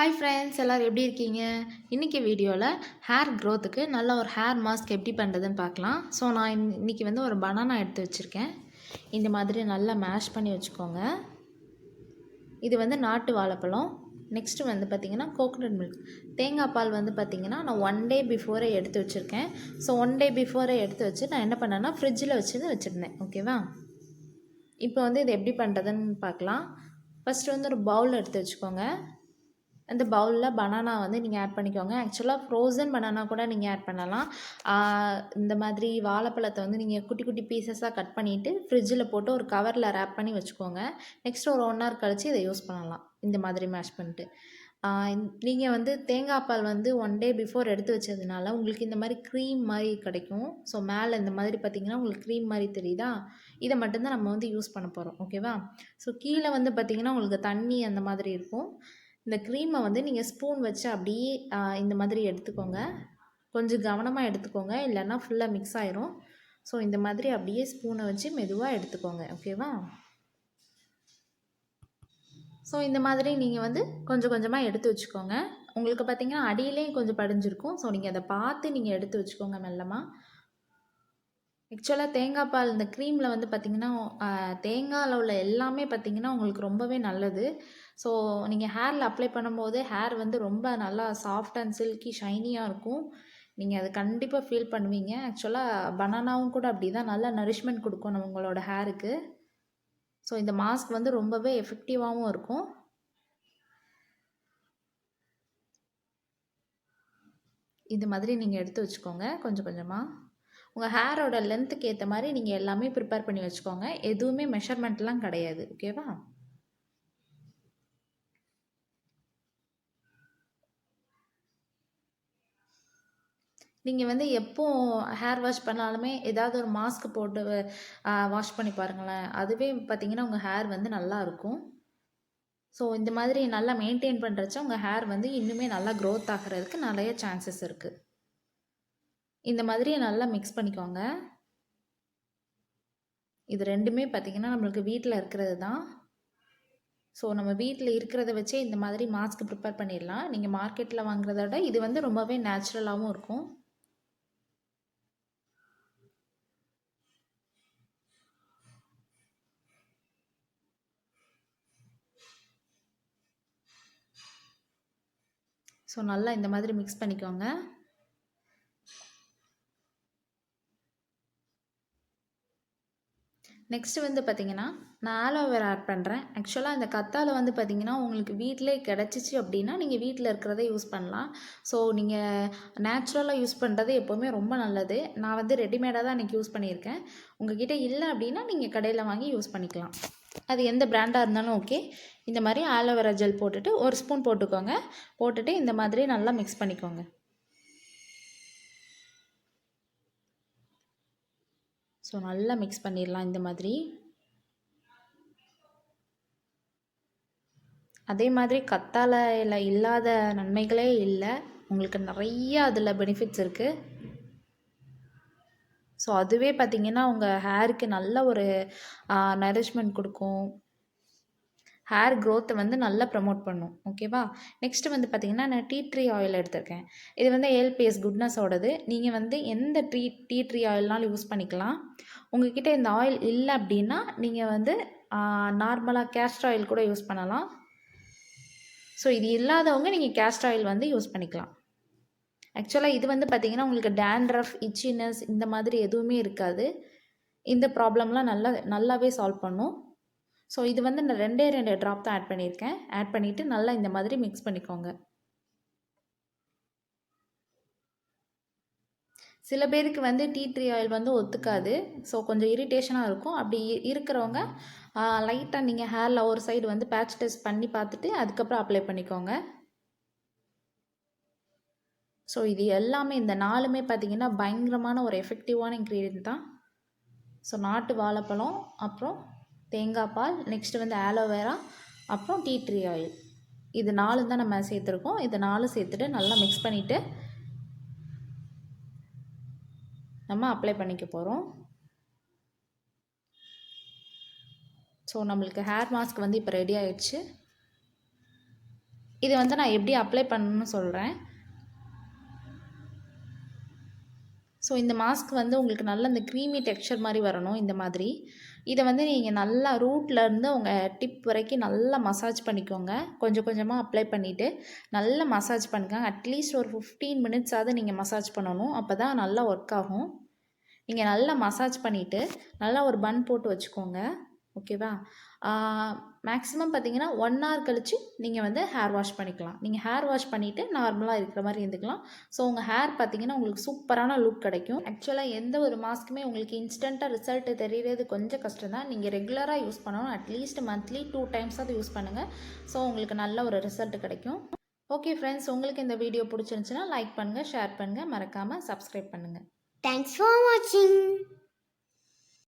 Hi friends, எல்லோரும் எப்படி இருக்கீங்க? இன்றைக்கி வீடியோவில் ஹேர் க்ரோத்துக்கு நல்ல ஒரு ஹேர் மாஸ்க் எப்படி பண்ணுறதுன்னு பார்க்கலாம். ஸோ நான் இன்றைக்கி வந்து ஒரு பனானா எடுத்து வச்சுருக்கேன். இந்த மாதிரி நல்லா மேஷ் பண்ணி வச்சுக்கோங்க. இது வந்து நாட்டு வாழைப்பழம். நெக்ஸ்ட்டு வந்து பார்த்திங்கன்னா கோகோனட் மில்க், தேங்காய் பால் வந்து பார்த்திங்கன்னா நான் 1 டே பிஃபோரே எடுத்து வச்சுருக்கேன். ஸோ 1 டே பிஃபோரே எடுத்து வச்சு நான் என்ன பண்ணேன்னா ஃப்ரிட்ஜில் வச்சுருந்தேன். ஓகேவா? இப்போ வந்து இது எப்படி பண்ணுறதுன்னு பார்க்கலாம். ஃபஸ்ட்டு வந்து ஒரு பவுல் எடுத்து வச்சுக்கோங்க. அந்த பவுலில் பனானா வந்து நீங்கள் ஆட் பண்ணிக்கோங்க. ஆக்சுவலாக ஃப்ரோசன் பனானா கூட நீங்கள் ஆட் பண்ணலாம். இந்த மாதிரி வாழைப்பழத்தை வந்து நீங்கள் குட்டி குட்டி பீசஸாக கட் பண்ணிவிட்டு ஃப்ரிட்ஜில் போட்டு ஒரு கவரில் ரேப் பண்ணி வச்சுக்கோங்க. நெக்ஸ்ட் ஒரு 1 hour கழித்து இதை யூஸ் பண்ணலாம். இந்த மாதிரி மேஷ் பண்ணிட்டு நீங்கள் வந்து தேங்காய் பால் வந்து 1 டே பிஃபோர் எடுத்து வச்சதுனால உங்களுக்கு இந்த மாதிரி க்ரீம் மாதிரி கிடைக்கும். ஸோ மேலே இந்த மாதிரி பார்த்திங்கன்னா உங்களுக்கு க்ரீம் மாதிரி தெரியுதா? இதை மட்டும்தான் நம்ம வந்து யூஸ் பண்ண போகிறோம். ஓகேவா? ஸோ கீழே வந்து பார்த்திங்கன்னா உங்களுக்கு தண்ணி அந்த மாதிரி இருக்கும். இந்த க்ரீமை வந்து நீங்கள் ஸ்பூன் வச்சு அப்படியே இந்த மாதிரி எடுத்துக்கோங்க. கொஞ்சம் கவனமாக எடுத்துக்கோங்க, இல்லைன்னா ஃபுல்லாக மிக்ஸ் ஆயிரும். ஸோ இந்த மாதிரி அப்படியே ஸ்பூனை வச்சு மெதுவாக எடுத்துக்கோங்க. ஓகேவா? ஸோ இந்த மாதிரி நீங்கள் வந்து கொஞ்சம் கொஞ்சமாக எடுத்து வச்சுக்கோங்க. உங்களுக்கு பார்த்திங்கன்னா அடியிலேயும் கொஞ்சம் படிஞ்சிருக்கும். ஸோ நீங்கள் அதை பார்த்து நீங்கள் எடுத்து வச்சுக்கோங்க மெல்லமாக. ஆக்சுவலாக தேங்காய் பால் இந்த க்ரீமில் வந்து பார்த்திங்கன்னா தேங்காயில் உள்ள எல்லாமே பார்த்திங்கன்னா உங்களுக்கு ரொம்பவே நல்லது. ஸோ நீங்கள் ஹேரில் அப்ளை பண்ணும்போது ஹேர் வந்து ரொம்ப நல்லா சாஃப்ட் அண்ட் சில்கி ஷைனியாக இருக்கும். நீங்கள் அதை கண்டிப்பாக ஃபீல் பண்ணுவீங்க. ஆக்சுவலாக பனானாவும் கூட அப்படி தான் நல்லா நரிஷ்மெண்ட் கொடுக்கும் உங்களோட ஹேருக்கு. ஸோ இந்த மாஸ்க் வந்து ரொம்பவே எஃபெக்டிவாகவும் இருக்கும். இந்த மாதிரி நீங்கள் எடுத்து வச்சுக்கோங்க கொஞ்சம் கொஞ்சமாக. உங்கள் ஹேரோட லென்த்துக்கு ஏற்ற மாதிரி நீங்கள் எல்லாமே ப்ரிப்பேர் பண்ணி வச்சுக்கோங்க. எதுவுமே மெஷர்மெண்ட்லாம் கிடையாது. ஓகேவா? நீங்கள் வந்து எப்போ ஹேர் வாஷ் பண்ணாலுமே ஏதாவது ஒரு மாஸ்க் போட்டு வாஷ் பண்ணி பாருங்களேன். அதுவே பார்த்திங்கன்னா உங்கள் ஹேர் வந்து நல்லாயிருக்கும். ஸோ இந்த மாதிரி நல்லா மெயின்டைன் பண்ணுறச்ச உங்கள் ஹேர் வந்து இன்னுமே நல்லா க்ரோத் ஆகிறதுக்கு நிறைய சான்சஸ் இருக்குது. இந்த மாதிரி நல்லா மிக்ஸ் பண்ணிக்கோங்க. இது ரெண்டுமே பார்த்திங்கன்னா நம்மளுக்கு வீட்டில் இருக்கிறது தான். ஸோ நம்ம வீட்டில் இருக்கிறத வச்சே இந்த மாதிரி மாஸ்க் ப்ரிப்பேர் பண்ணிடலாம். நீங்கள் மார்க்கெட்டில் வாங்குறத விட இது வந்து ரொம்பவே நேச்சுரலாகவும் இருக்கும். ஸோ நல்லா இந்த மாதிரி மிக்ஸ் பண்ணிக்கோங்க. நெக்ஸ்ட்டு வந்து பார்த்திங்கன்னா நான் ஆலோவேரா ஆட் பண்ணுறேன். ஆக்சுவலாக இந்த கத்தாழை வந்து பார்த்திங்கன்னா உங்களுக்கு வீட்டிலே கிடச்சிச்சு அப்படின்னா நீங்கள் வீட்டில் இருக்கிறத யூஸ் பண்ணலாம். ஸோ நீங்கள் நேச்சுரலாக யூஸ் பண்ணுறது எப்போவுமே ரொம்ப நல்லது. நான் வந்து ரெடிமேடாக தான் இன்றைக்கி யூஸ் பண்ணியிருக்கேன். உங்கள்கிட்ட இல்லை அப்படின்னா நீங்கள் கடையில் வாங்கி யூஸ் பண்ணிக்கலாம். அது எந்த பிராண்டாக இருந்தாலும் ஓகே. இந்த மாதிரி ஆலோவேரா ஜெல் போட்டுட்டு 1 ஸ்பூன் போட்டுக்கோங்க. போட்டுட்டு இந்த மாதிரி நல்லா மிக்ஸ் பண்ணிக்கோங்க. ஸோ நல்லா மிக்ஸ் பண்ணிடலாம் இந்த மாதிரி. அதே மாதிரி கத்தாழையில் இல்லாத நன்மைகளே இல்லை. உங்களுக்கு நிறைய அதில் பெனிஃபிட்ஸ் இருக்குது. ஸோ அதுவே பார்த்திங்கன்னா உங்கள் ஹேருக்கு நல்ல ஒரு நரிஷ்மெண்ட் கொடுக்கும். ஹேர் க்ரோத்தை வந்து நல்லா ப்ரமோட் பண்ணும். ஓகேவா? நெக்ஸ்ட்டு வந்து பார்த்திங்கன்னா நான் டீ ட்ரீ ஆயில் எடுத்திருக்கேன். இது வந்து ஏல்பிஎஸ் குட்னஸோடது. நீங்கள் வந்து எந்த டீ ட்ரீ ஆயில்னாலும் யூஸ் பண்ணிக்கலாம். உங்கள்கிட்ட இந்த ஆயில் இல்லை அப்படின்னா நீங்கள் வந்து நார்மலாக கேஸ்டர் ஆயில் கூட யூஸ் பண்ணலாம். ஸோ இது இல்லாதவங்க நீங்கள் கேஸ்டர் ஆயில் வந்து யூஸ் பண்ணிக்கலாம். ஆக்சுவலாக இது வந்து பார்த்திங்கன்னா உங்களுக்கு டேண்ட்ரஃப், இச்சினஸ் இந்த மாதிரி எதுவுமே இருக்காது. இந்த ப்ராப்ளம்லாம் நல்லாவே சால்வ் பண்ணும். ஸோ இது வந்து நான் 2 ட்ராப் தான் ஆட் பண்ணியிருக்கேன். ஆட் பண்ணிவிட்டு நல்லா இந்த மாதிரி மிக்ஸ் பண்ணிக்கோங்க. சில பேருக்கு வந்து டீ ட்ரீ ஆயில் வந்து ஒத்துக்காது. ஸோ கொஞ்சம் இரிட்டேஷனாக இருக்கும். அப்படி இருக்கிறவங்க லைட்டாக நீங்கள் ஹேரில் ஒரு சைடு வந்து பேட்ச் டெஸ்ட் பண்ணி பார்த்துட்டு அதுக்கப்புறம் அப்ளை பண்ணிக்கோங்க. ஸோ இது எல்லாமே இந்த 4மே பார்த்திங்கன்னா பயங்கரமான ஒரு எஃபெக்டிவான இன்க்ரீடியன்ட் தான். ஸோ நாட்டு வாழைப்பழம், அப்புறம் தேங்காய் பால், நெக்ஸ்ட்டு வந்து ஆலோவேரா, அப்புறம் டீ ட்ரீ ஆயில். இது 4 தான் நம்ம சேர்த்துருக்கோம். இது 4 சேர்த்துட்டு நல்லா மிக்ஸ் பண்ணிவிட்டு நம்ம அப்ளை பண்ணிக்க போகிறோம். ஸோ நம்மளுக்கு ஹேர் மாஸ்க் வந்து இப்போ ரெடி ஆகிடுச்சு. இது வந்து நான் எப்படி அப்ளை பண்ணணும்னு சொல்கிறேன். ஸோ இந்த மாஸ்க் வந்து உங்களுக்கு நல்ல இந்த க்ரீமி டெக்ஸ்சர் மாதிரி வரணும் இந்த மாதிரி. இதை வந்து நீங்கள் நல்லா ரூட்லேருந்து உங்கள் டிப் வரைக்கும் நல்லா மசாஜ் பண்ணிக்கோங்க. கொஞ்சம் கொஞ்சமாக அப்ளை பண்ணிவிட்டு நல்லா மசாஜ் பண்ணுங்கள். அட்லீஸ்ட் ஒரு 15 மினிட்ஸாவது நீங்கள் மசாஜ் பண்ணணும். அப்போ தான் நல்லா ஒர்க் ஆகும். நீங்கள் நல்லா மசாஜ் பண்ணிவிட்டு நல்லா ஒரு பன் போட்டு வச்சுக்கோங்க. ஓகேவா? மேக்ஸிமம் பார்த்தீங்கன்னா 1 hour கழித்து நீங்கள் வந்து ஹேர் வாஷ் பண்ணிக்கலாம். நீங்கள் ஹேர் வாஷ் பண்ணிவிட்டு நார்மலாக இருக்கிற மாதிரி இருந்துக்கலாம். ஸோ உங்கள் ஹேர் பார்த்தீங்கன்னா உங்களுக்கு சூப்பரான லுக் கிடைக்கும். ஆக்சுவலாக எந்த ஒரு மாஸ்க்குமே உங்களுக்கு இன்ஸ்டண்ட்டாக ரிசல்ட் தெரியறது கொஞ்சம் கஷ்டம் தான். நீங்கள் ரெகுலராக யூஸ் பண்ணணும். அட்லீஸ்ட் மந்த்லி 2 டைம்ஸாவது யூஸ் பண்ணுங்கள். ஸோ உங்களுக்கு நல்ல ஒரு ரிசல்ட் கிடைக்கும். ஓகே ஃப்ரெண்ட்ஸ், உங்களுக்கு இந்த வீடியோ பிடிச்சிருந்துச்சுன்னா லைக் பண்ணுங்கள், ஷேர் பண்ணுங்கள், மறக்காமல் சப்ஸ்கிரைப் பண்ணுங்கள். Thanks for watching.